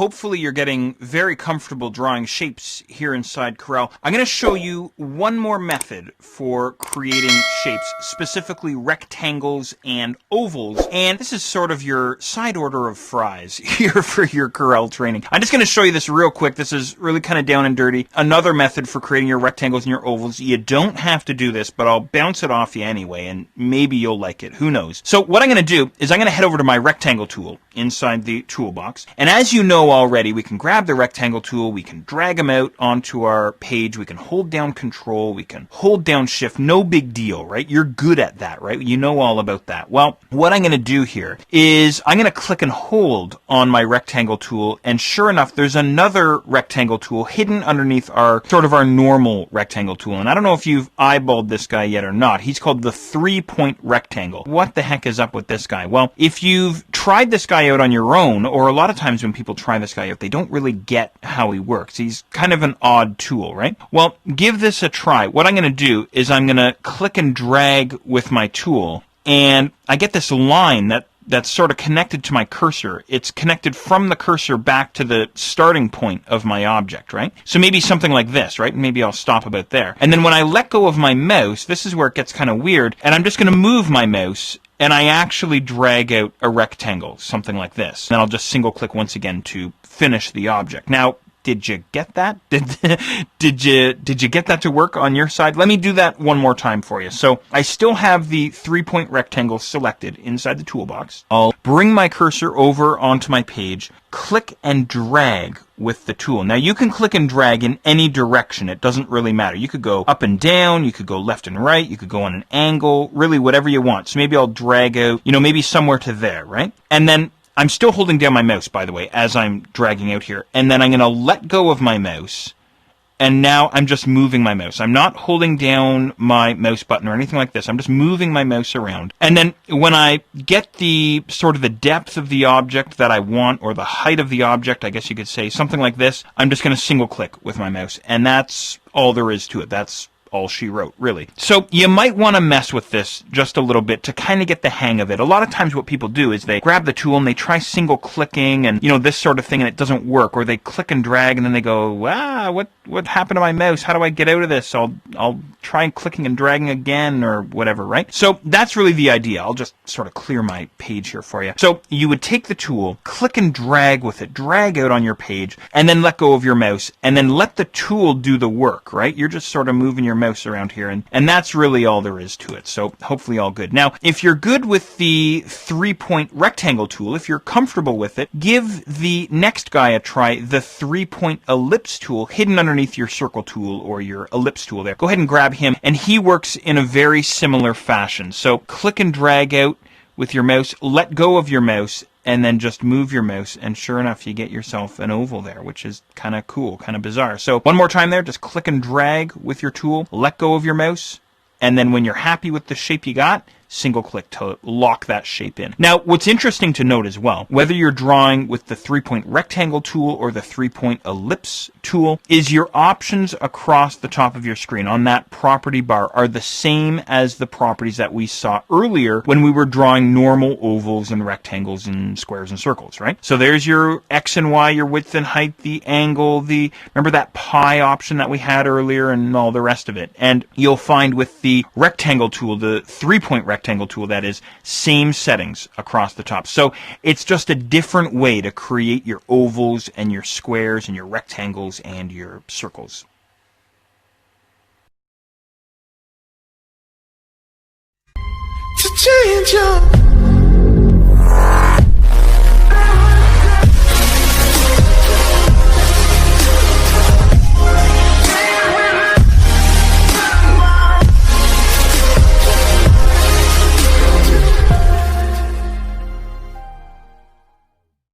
hopefully you're getting very comfortable drawing shapes here inside Corel. I'm going to show you one more method for creating shapes, specifically rectangles and ovals. And this is sort of your side order of fries here for your Corel training. I'm just going to show you this real quick. This is really kind of down and dirty. Another method for creating your rectangles and your ovals. You don't have to do this, but I'll bounce it off you anyway, and maybe you'll like it. Who knows? So what I'm going to do is I'm going to head over to my rectangle tool inside the toolbox. And as you know already, we can grab the rectangle tool, we can drag them out onto our page, we can hold down Control, we can hold down Shift. No big deal, right? You're good at that, right? You know all about that. Well, what I'm going to do here is I'm going to click and hold on my rectangle tool, and sure enough, there's another rectangle tool hidden underneath our sort of our normal rectangle tool. And I don't know if you've eyeballed this guy yet or not. He's called the 3-point rectangle. What the heck is up with this guy? Well, if you've tried this guy out on your own, or a lot of times when people try this guy out, they don't really get how he works. He's kind of an odd tool, right? Well, give this a try. What I'm going to do is I'm going to click and drag with my tool, and I get this line that's sort of connected to my cursor. It's connected from the cursor back to the starting point of my object, right? So maybe something like this, right? Maybe I'll stop about there. And then when I let go of my mouse, this is where it gets kind of weird, and I'm just going to move my mouse, and I actually drag out a rectangle, something like this. And then I'll just single click once again to finish the object. Now, did you get that? Did you get that to work on your side? Let me do that one more time for you. So I still have the 3-point rectangle selected inside the toolbox. I'll bring my cursor over onto my page, click and drag with the tool. Now you can click and drag in any direction. It doesn't really matter. You could go up and down, you could go left and right, you could go on an angle, really whatever you want. So maybe I'll drag out, maybe somewhere to there, right? And then I'm still holding down my mouse, by the way, as I'm dragging out here. And then I'm going to let go of my mouse. And now I'm just moving my mouse. I'm not holding down my mouse button or anything like this. I'm just moving my mouse around. And then when I get the sort of the depth of the object that I want, or the height of the object, I guess you could say, something like this, I'm just going to single click with my mouse. And that's all there is to it. That's all she wrote, really. So you might want to mess with this just a little bit to kind of get the hang of it. A lot of times what people do is they grab the tool and they try single clicking and, this sort of thing, and it doesn't work. Or they click and drag and then they go, what happened to my mouse? How do I get out of this? I'll try clicking and dragging again or whatever, right? So that's really the idea. I'll just sort of clear my page here for you. So you would take the tool, click and drag with it, drag out on your page, and then let go of your mouse, and then let the tool do the work, right? You're just sort of moving your mouse around here, and that's really all there is to it. So hopefully all good. Now, if you're good with the 3-point rectangle tool, if you're comfortable with it, give the next guy a try, the 3-point ellipse tool hidden underneath your circle tool or your ellipse tool there. Go ahead and grab him, and he works in a very similar fashion. So click and drag out with your mouse, let go of your mouse, and then just move your mouse, and sure enough, you get yourself an oval there, which is kind of cool, kind of bizarre. So one more time there, just click and drag with your tool, let go of your mouse, and then when you're happy with the shape you got, single click to lock that shape in. Now, what's interesting to note as well, whether you're drawing with the 3-point rectangle tool or the 3-point ellipse tool, is your options across the top of your screen on that property bar are the same as the properties that we saw earlier when we were drawing normal ovals and rectangles and squares and circles, right? So there's your X and Y, your width and height, the angle, remember that pi option that we had earlier, and all the rest of it. And you'll find with the rectangle tool, the 3-point rectangle tool, that is, same settings across the top. So it's just a different way to create your ovals and your squares and your rectangles and your circles. To change your